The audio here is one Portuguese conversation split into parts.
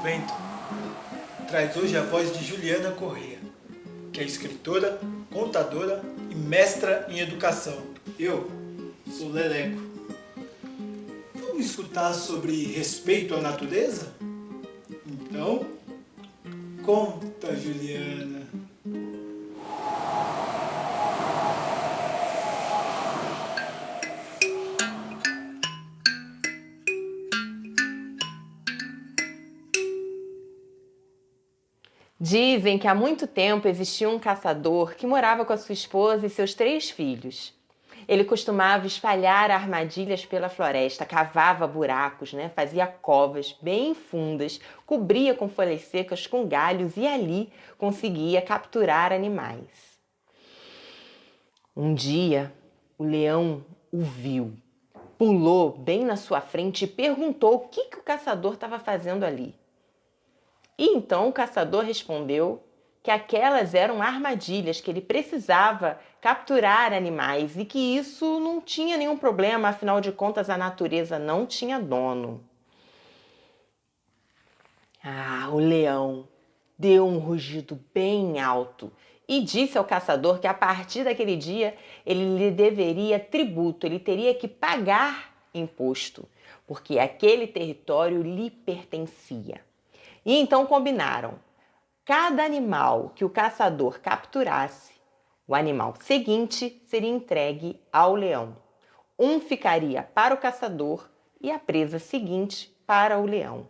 Vento traz hoje a voz de Juliana Corrêa, que é escritora, contadora e mestra em educação. Eu sou Leleco. Vamos escutar sobre respeito à natureza? Então, conta, Juliana. Dizem que há muito tempo existia um caçador que morava com a sua esposa e seus 3 filhos. Ele costumava espalhar armadilhas pela floresta, cavava buracos, fazia covas bem fundas, cobria com folhas secas, com galhos e ali conseguia capturar animais. Um dia, o leão o viu, pulou bem na sua frente e perguntou o que o caçador estava fazendo ali. E então o caçador respondeu que aquelas eram armadilhas, que ele precisava capturar animais e que isso não tinha nenhum problema, afinal de contas a natureza não tinha dono. O leão deu um rugido bem alto e disse ao caçador que a partir daquele dia ele lhe deveria tributo, ele teria que pagar imposto, porque aquele território lhe pertencia. E então combinaram. Cada animal que o caçador capturasse, o animal seguinte seria entregue ao leão. Um ficaria para o caçador e a presa seguinte para o leão.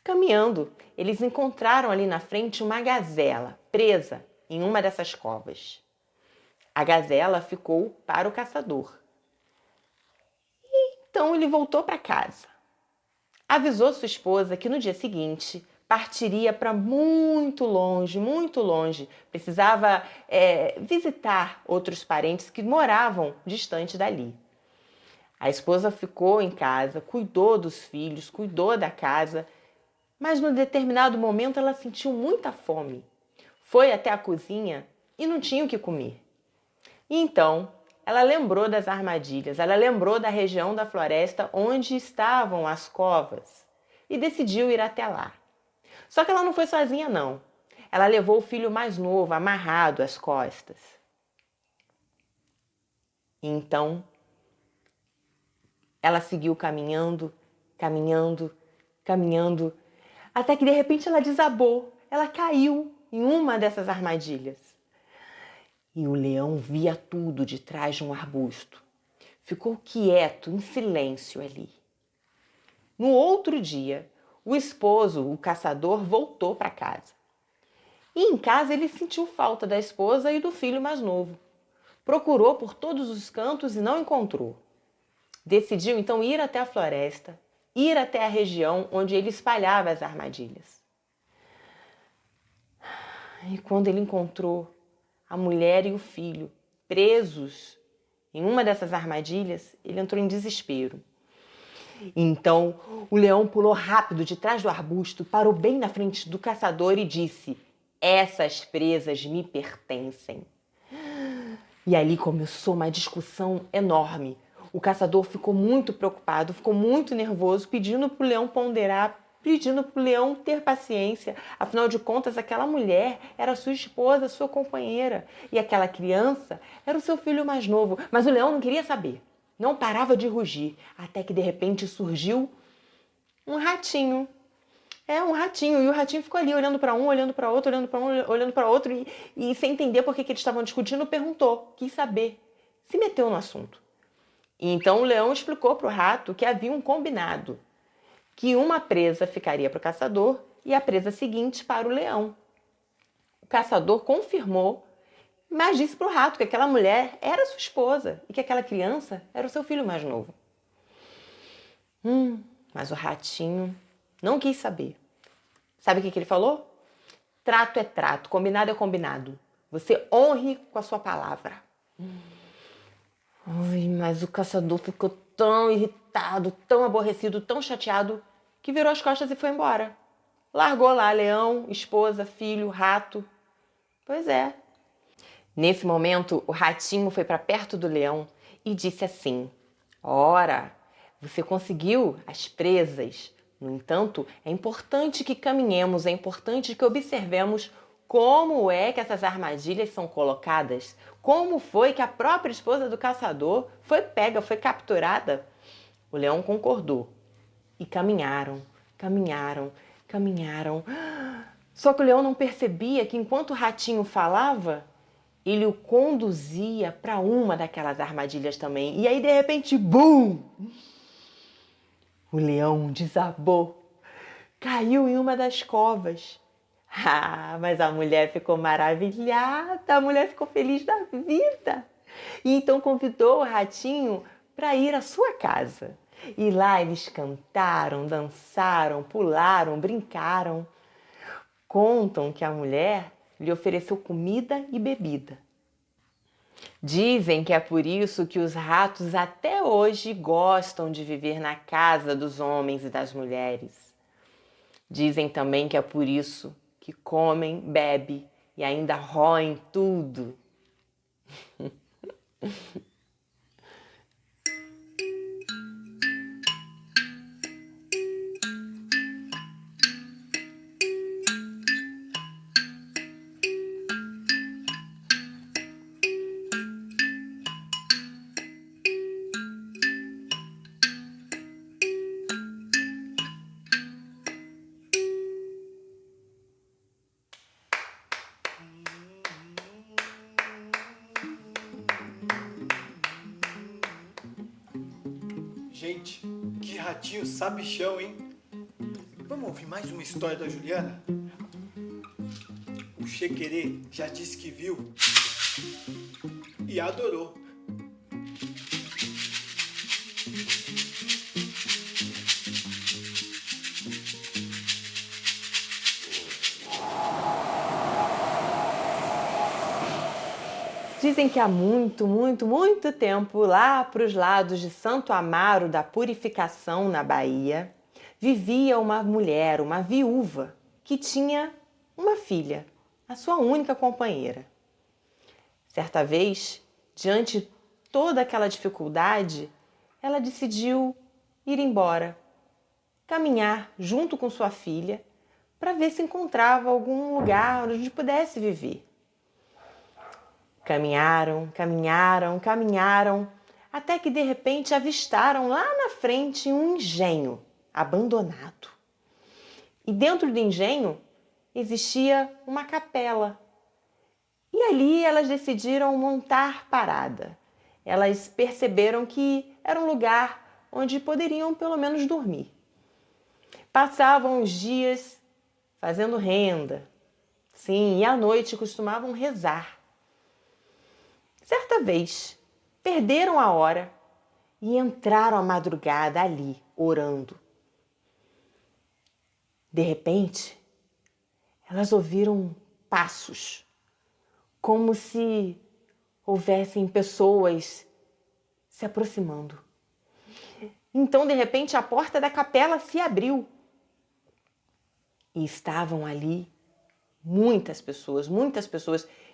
Caminhando, eles encontraram ali na frente uma gazela presa em uma dessas covas. A gazela ficou para o caçador. E então ele voltou para casa. Avisou sua esposa que no dia seguinte partiria para muito longe, precisava visitar outros parentes que moravam distante dali. A esposa ficou em casa, cuidou dos filhos, cuidou da casa, mas num determinado momento ela sentiu muita fome. Foi até a cozinha e não tinha o que comer. E então ela lembrou das armadilhas, ela lembrou da região da floresta onde estavam as covas e decidiu ir até lá. Só que ela não foi sozinha, não. Ela levou o filho mais novo, amarrado às costas. E então ela seguiu caminhando, até que de repente ela desabou, ela caiu em uma dessas armadilhas. E o leão via tudo de trás de um arbusto. Ficou quieto, em silêncio ali. No outro dia, o esposo, o caçador, voltou para casa. E em casa ele sentiu falta da esposa e do filho mais novo. Procurou por todos os cantos e não encontrou. Decidiu então ir até a floresta, ir até a região onde ele espalhava as armadilhas. E quando ele encontrou a mulher e o filho presos em uma dessas armadilhas, ele entrou em desespero. Então o leão pulou rápido de trás do arbusto, parou bem na frente do caçador e disse: "Essas presas me pertencem." E ali começou uma discussão enorme. O caçador ficou muito preocupado, ficou muito nervoso, pedindo para o leão ponderar, pedindo para o leão ter paciência. Afinal de contas, aquela mulher era sua esposa, sua companheira. E aquela criança era o seu filho mais novo. Mas o leão não queria saber. Não parava de rugir. Até que, de repente, surgiu um ratinho. Um ratinho. E o ratinho ficou ali, olhando para um, olhando para outro, olhando para um, olhando para outro. E sem entender por que eles estavam discutindo, perguntou. Quis saber. Se meteu no assunto. E então o leão explicou para o rato que havia um combinado. Que uma presa ficaria para o caçador e a presa seguinte para o leão. O caçador confirmou, mas disse para o rato que aquela mulher era sua esposa e que aquela criança era o seu filho mais novo. Mas o ratinho não quis saber. Sabe o que ele falou? Trato é trato, combinado é combinado. Você honre com a sua palavra. Mas o caçador ficou tão irritado, tão aborrecido, tão chateado, que virou as costas e foi embora. Largou lá leão, esposa, filho, rato. Pois é. Nesse momento, o ratinho foi para perto do leão e disse assim: "Ora, você conseguiu as presas No entanto, é importante que caminhemos, é importante que observemos como é que essas armadilhas são colocadas, como foi que a própria esposa do caçador foi pega, foi capturada. O leão concordou e caminharam, caminharam, caminharam. Só que o leão não percebia que enquanto o ratinho falava, ele o conduzia para uma daquelas armadilhas também. E aí, de repente, bum! O leão desabou, caiu em uma das covas. Ah, mas a mulher ficou maravilhada, a mulher ficou feliz da vida. E então convidou o ratinho para ir à sua casa. E lá eles cantaram, dançaram, pularam, brincaram. Contam que a mulher lhe ofereceu comida e bebida. Dizem que é por isso que os ratos até hoje gostam de viver na casa dos homens e das mulheres. Dizem também que é por isso que comem, bebem e ainda roem tudo. Gente, que ratinho sabichão, hein? Vamos ouvir mais uma história da Juliana? O Xequerê já disse que viu e adorou. Dizem que há muito, muito, muito tempo, lá para os lados de Santo Amaro da Purificação, na Bahia, vivia uma mulher, uma viúva, que tinha uma filha, a sua única companheira. Certa vez, diante de toda aquela dificuldade, ela decidiu ir embora, caminhar junto com sua filha para ver se encontrava algum lugar onde pudesse viver. Caminharam, caminharam, caminharam, até que de repente avistaram lá na frente um engenho abandonado. E dentro do engenho existia uma capela. E ali elas decidiram montar parada. Elas perceberam que era um lugar onde poderiam pelo menos dormir. Passavam os dias fazendo renda. Sim, e à noite costumavam rezar. Certa vez, perderam a hora e entraram à madrugada ali, orando. De repente, elas ouviram passos, como se houvessem pessoas se aproximando. Então, de repente, a porta da capela se abriu e estavam ali muitas pessoas,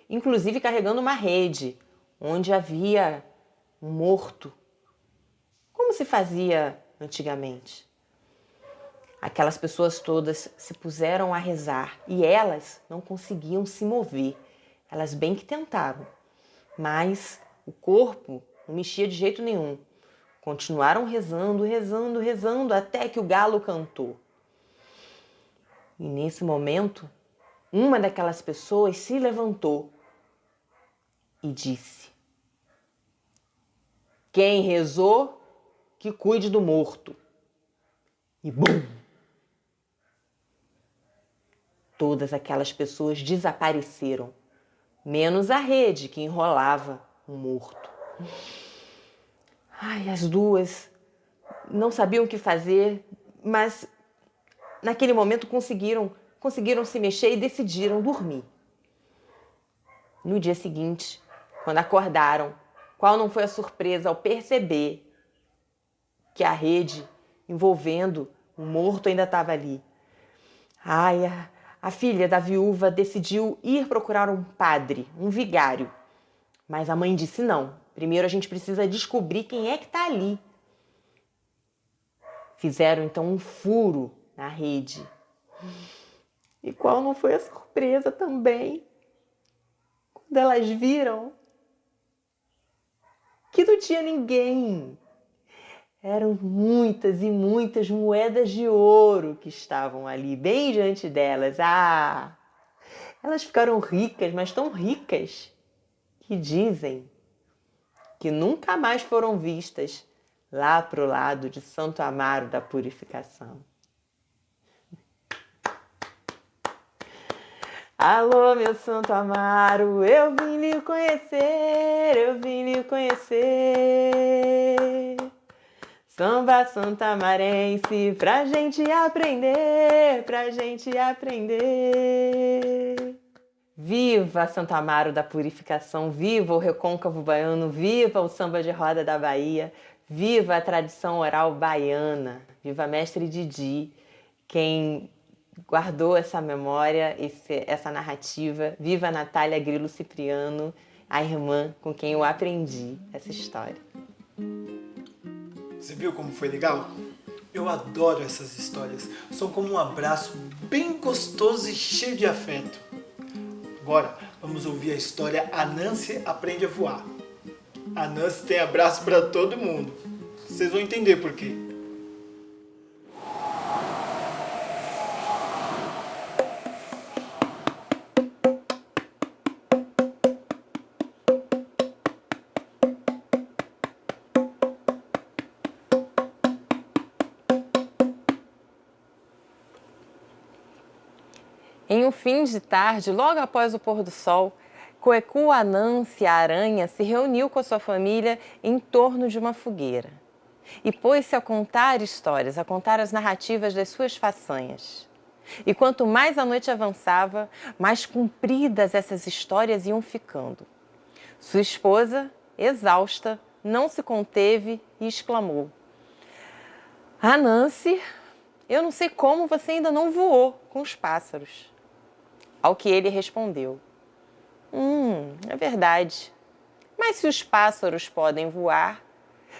inclusive carregando uma rede, onde havia um morto, como se fazia antigamente. Aquelas pessoas todas se puseram a rezar e elas não conseguiam se mover. Elas bem que tentaram, mas o corpo não mexia de jeito nenhum. Continuaram rezando, rezando, rezando até que o galo cantou. E nesse momento, uma daquelas pessoas se levantou e disse: quem rezou, que cuide do morto. E bum! Todas aquelas pessoas desapareceram, menos a rede que enrolava o morto. Ai, as duas não sabiam o que fazer, mas naquele momento conseguiram se mexer e decidiram dormir. No dia seguinte, quando acordaram, qual não foi a surpresa ao perceber que a rede envolvendo o morto ainda estava ali. Ai, a filha da viúva decidiu ir procurar um padre, um vigário. Mas a mãe disse não, primeiro a gente precisa descobrir quem é que está ali. Fizeram então um furo na rede. E qual não foi a surpresa também, quando elas viram que não tinha ninguém. Eram muitas e muitas moedas de ouro que estavam ali, bem diante delas. Elas ficaram ricas, mas tão ricas, que dizem que nunca mais foram vistas lá para o lado de Santo Amaro da Purificação. Alô, meu Santo Amaro, eu vim lhe conhecer, eu vim lhe conhecer. Samba santamarense, pra gente aprender, pra gente aprender. Viva Santo Amaro da Purificação, viva o recôncavo baiano, viva o samba de roda da Bahia, viva a tradição oral baiana, viva mestre Didi, quem guardou essa memória, essa narrativa, viva a Natália Grilo Cipriano, a irmã com quem eu aprendi essa história. Você viu como foi legal? Eu adoro essas histórias, são como um abraço bem gostoso e cheio de afeto. Agora, vamos ouvir a história Anansi Aprende a Voar. Anansi tem abraço para todo mundo. Vocês vão entender por quê. Em um fim de tarde, logo após o pôr do sol, Coecu Anansi, a aranha, se reuniu com a sua família em torno de uma fogueira e pôs-se a contar histórias, a contar as narrativas das suas façanhas. E quanto mais a noite avançava, mais compridas essas histórias iam ficando. Sua esposa, exausta, não se conteve e exclamou: Anansi, eu não sei como você ainda não voou com os pássaros. Ao que ele respondeu: é verdade. Mas se os pássaros podem voar,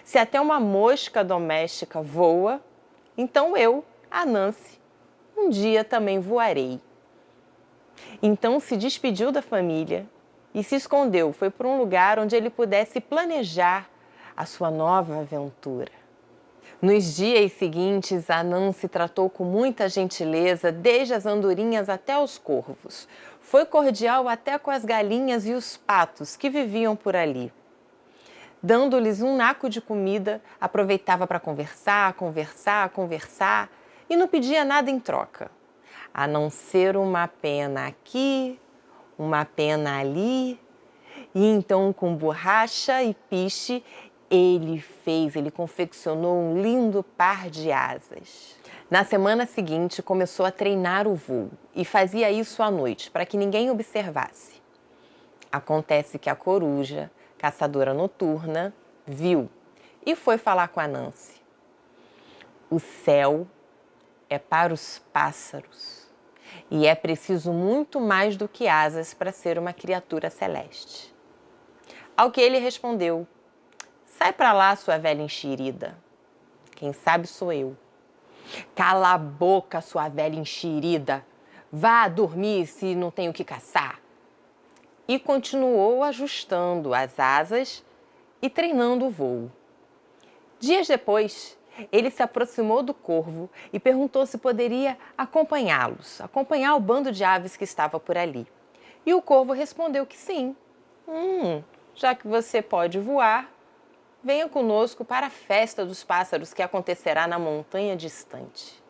se até uma mosca doméstica voa, então eu, Anansi, um dia também voarei. Então se despediu da família e se escondeu, foi para um lugar onde ele pudesse planejar a sua nova aventura. Nos dias seguintes, Anansi tratou com muita gentileza, desde as andorinhas até os corvos. Foi cordial até com as galinhas e os patos que viviam por ali. Dando-lhes um naco de comida, aproveitava para conversar e não pedia nada em troca, a não ser uma pena aqui, uma pena ali. E então, com borracha e piche, ele confeccionou um lindo par de asas. Na semana seguinte, começou a treinar o voo e fazia isso à noite, para que ninguém observasse. Acontece que a coruja, caçadora noturna, viu e foi falar com Anansi. O céu é para os pássaros e é preciso muito mais do que asas para ser uma criatura celeste. Ao que ele respondeu: sai pra lá, sua velha enxerida. Quem sabe sou eu. Cala a boca, sua velha enxerida. Vá dormir se não tem o que caçar. E continuou ajustando as asas e treinando o voo. Dias depois, ele se aproximou do corvo e perguntou se poderia acompanhar o bando de aves que estava por ali. E o corvo respondeu que sim. Já que você pode voar, venha conosco para a festa dos pássaros que acontecerá na montanha distante.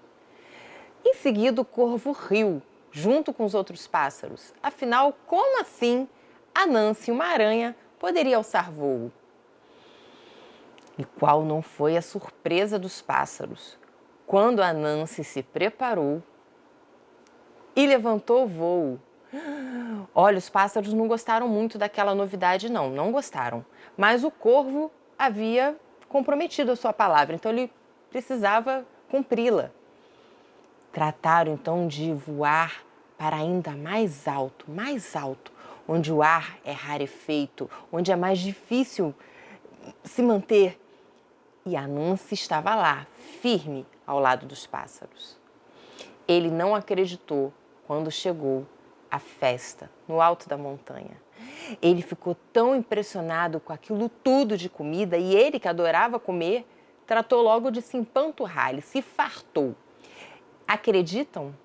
Em seguida, o corvo riu, junto com os outros pássaros. Afinal, como assim Anansi, uma aranha, poderia alçar voo? E qual não foi a surpresa dos pássaros, quando Anansi se preparou e levantou o voo. Olha, os pássaros não gostaram muito daquela novidade, não gostaram. Mas o corvo havia comprometido a sua palavra, então ele precisava cumpri-la. Trataram então de voar para ainda mais alto, onde o ar é rarefeito, onde é mais difícil se manter. E Anansi estava lá, firme, ao lado dos pássaros. Ele não acreditou quando chegou à festa no alto da montanha. Ele ficou tão impressionado com aquilo tudo de comida e ele, que adorava comer, tratou logo de se empanturrar, ele se fartou. Acreditam?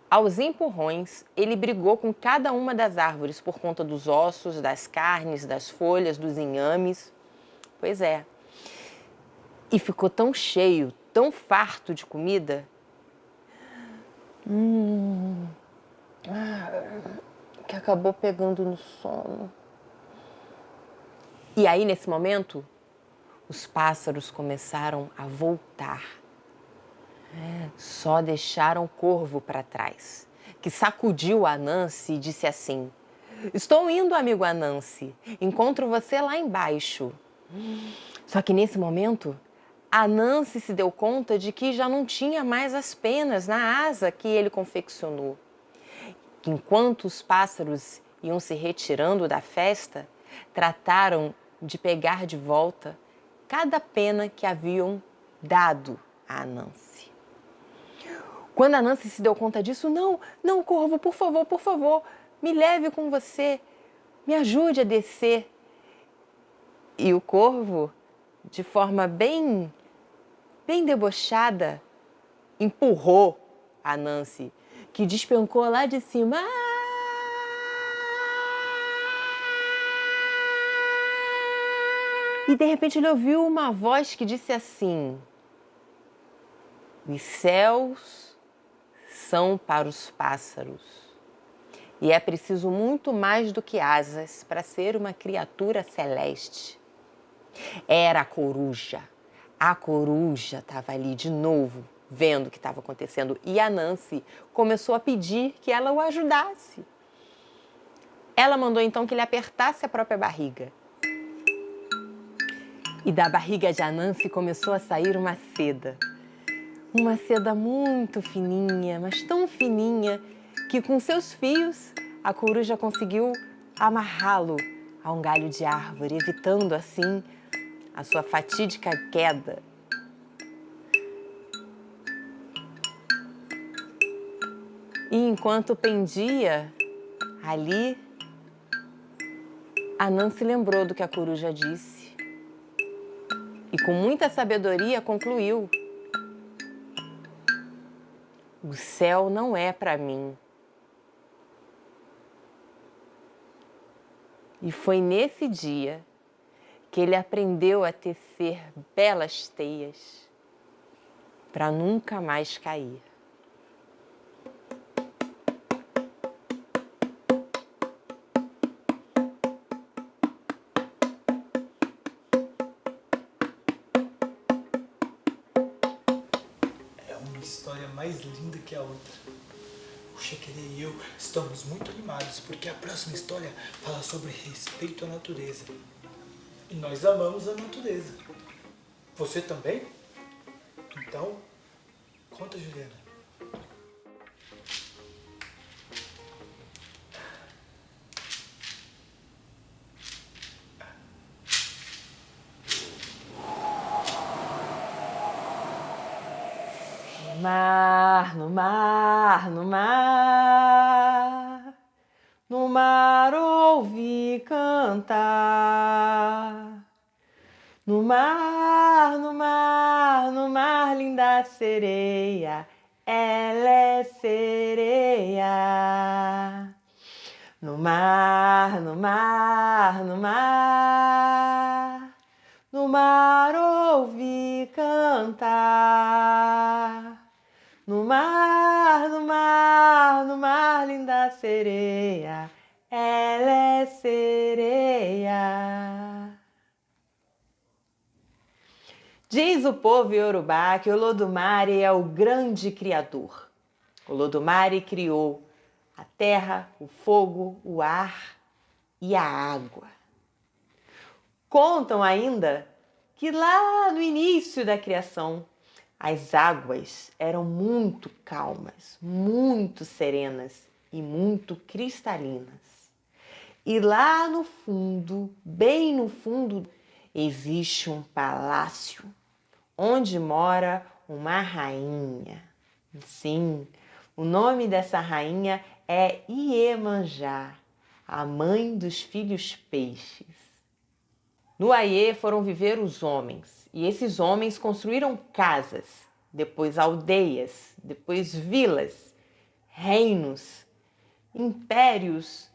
Aos empurrões, ele brigou com cada uma das árvores por conta dos ossos, das carnes, das folhas, dos inhames. Pois é. E ficou tão cheio, tão farto de comida, que acabou pegando no sono. E aí, nesse momento, os pássaros começaram a voltar. Só deixaram o corvo para trás, que sacudiu Anansi e disse assim: "Estou indo, amigo Anansi. Encontro você lá embaixo." Só que nesse momento, Anansi se deu conta de que já não tinha mais as penas na asa que ele confeccionou. Enquanto os pássaros iam se retirando da festa, trataram de pegar de volta cada pena que haviam dado a Anansi. Quando Anansi se deu conta disso, não, corvo, por favor, me leve com você, me ajude a descer. E o corvo, de forma bem debochada, empurrou a Anansi, que despencou lá de cima. E de repente ele ouviu uma voz que disse assim: "Os céus são para os pássaros, e é preciso muito mais do que asas para ser uma criatura celeste." Era a coruja. A coruja estava ali de novo, vendo o que estava acontecendo, e a Anansi começou a pedir que ela o ajudasse. Ela mandou então que ele apertasse a própria barriga. E da barriga de Anansi começou a sair uma seda. Uma seda muito fininha, mas tão fininha, que com seus fios a coruja conseguiu amarrá-lo a um galho de árvore, evitando assim a sua fatídica queda. E enquanto pendia ali, Anansi lembrou do que a coruja disse e com muita sabedoria concluiu: "O céu não é para mim." E foi nesse dia que ele aprendeu a tecer belas teias para nunca mais cair. É uma história mais linda que a outra. O Xequerê e eu estamos muito animados porque a próxima história fala sobre respeito à natureza. E nós amamos a natureza. Você também? Então, conta, Juliana. No mar, no mar, no mar ouvi cantar. No mar, no mar, no mar, linda sereia, ela é sereia. No mar, no mar, no mar, no mar ouvi cantar. No mar, no mar, no mar, linda sereia, ela é sereia. Diz o povo iorubá que Olodumare é o grande criador. Olodumare criou a terra, o fogo, o ar e a água. Contam ainda que lá no início da criação, as águas eram muito calmas, muito serenas e muito cristalinas. E lá no fundo, bem no fundo, existe um palácio onde mora uma rainha. Sim, o nome dessa rainha é Iemanjá, a mãe dos filhos peixes. No Aie foram viver os homens, e esses homens construíram casas, depois aldeias, depois vilas, reinos, impérios.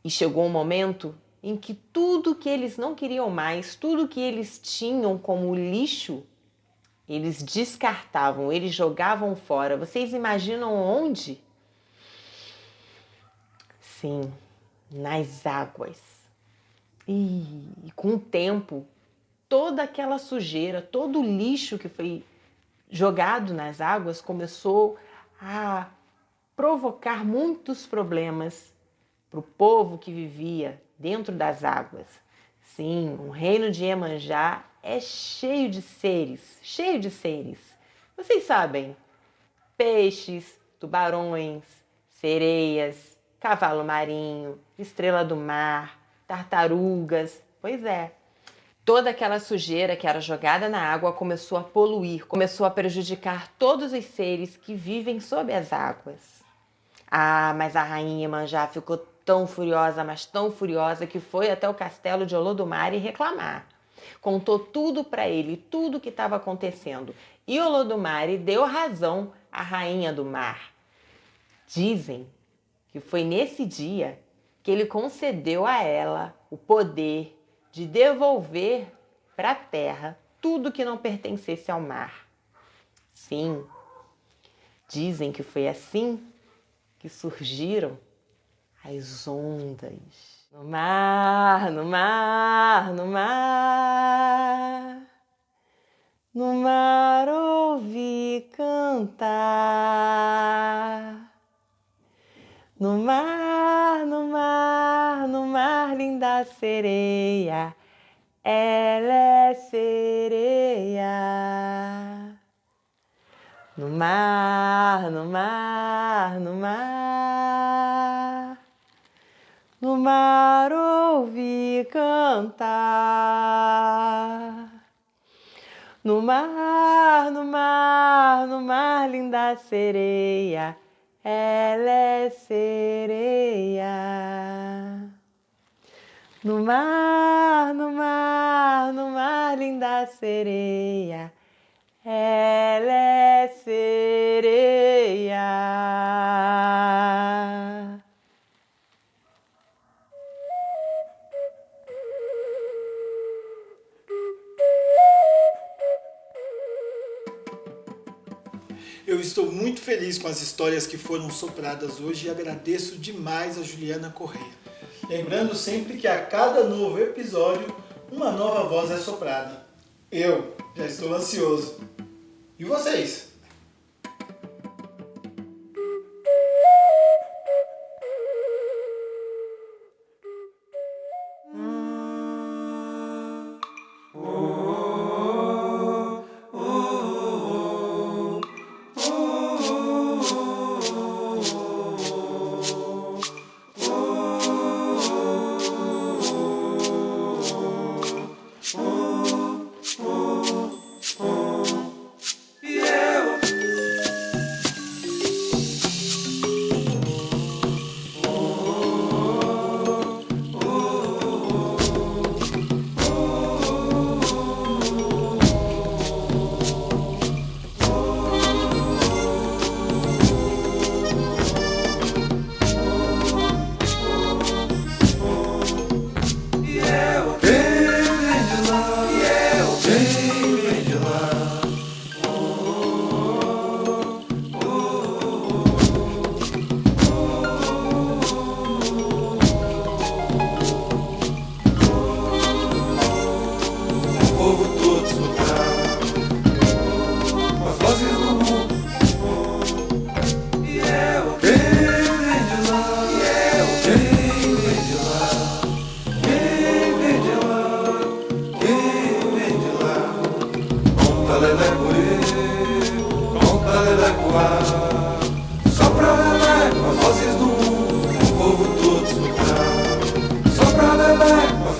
E chegou um momento em que tudo que eles não queriam mais, tudo que eles tinham como lixo, eles descartavam, eles jogavam fora. Vocês imaginam onde? Sim, nas águas. E com o tempo, toda aquela sujeira, todo o lixo que foi jogado nas águas começou a provocar muitos problemas para o povo que vivia dentro das águas. Sim, o reino de Iemanjá é cheio de seres, cheio de seres. Vocês sabem, peixes, tubarões, sereias, cavalo marinho, estrela do mar, tartarugas. Pois é, toda aquela sujeira que era jogada na água começou a poluir, começou a prejudicar todos os seres que vivem sob as águas. Ah, mas a rainha Iemanjá ficou tão furiosa, mas tão furiosa, que foi até o castelo de Olodumare reclamar. Contou tudo para ele, tudo o que estava acontecendo. E Olodumare deu razão à rainha do mar. Dizem que foi nesse dia que ele concedeu a ela o poder de devolver para a terra tudo que não pertencesse ao mar. Sim, dizem que foi assim que surgiram as ondas. No mar, no mar, no mar, no mar ouvi cantar. No mar, no mar, no mar, linda sereia, ela é sereia. No mar, no mar, no mar, no mar ouvi cantar. No mar, no mar, no mar, linda sereia, ela é sereia. No mar, no mar, no mar, linda sereia, ela é sereia. Eu estou muito feliz com as histórias que foram sopradas hoje e agradeço demais a Juliana Correia. Lembrando sempre que a cada novo episódio, uma nova voz é soprada. Eu já estou ansioso. E vocês?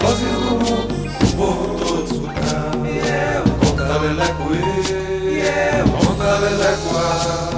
Vozes do mundo, o povo todo escutar. Conta leleco, Música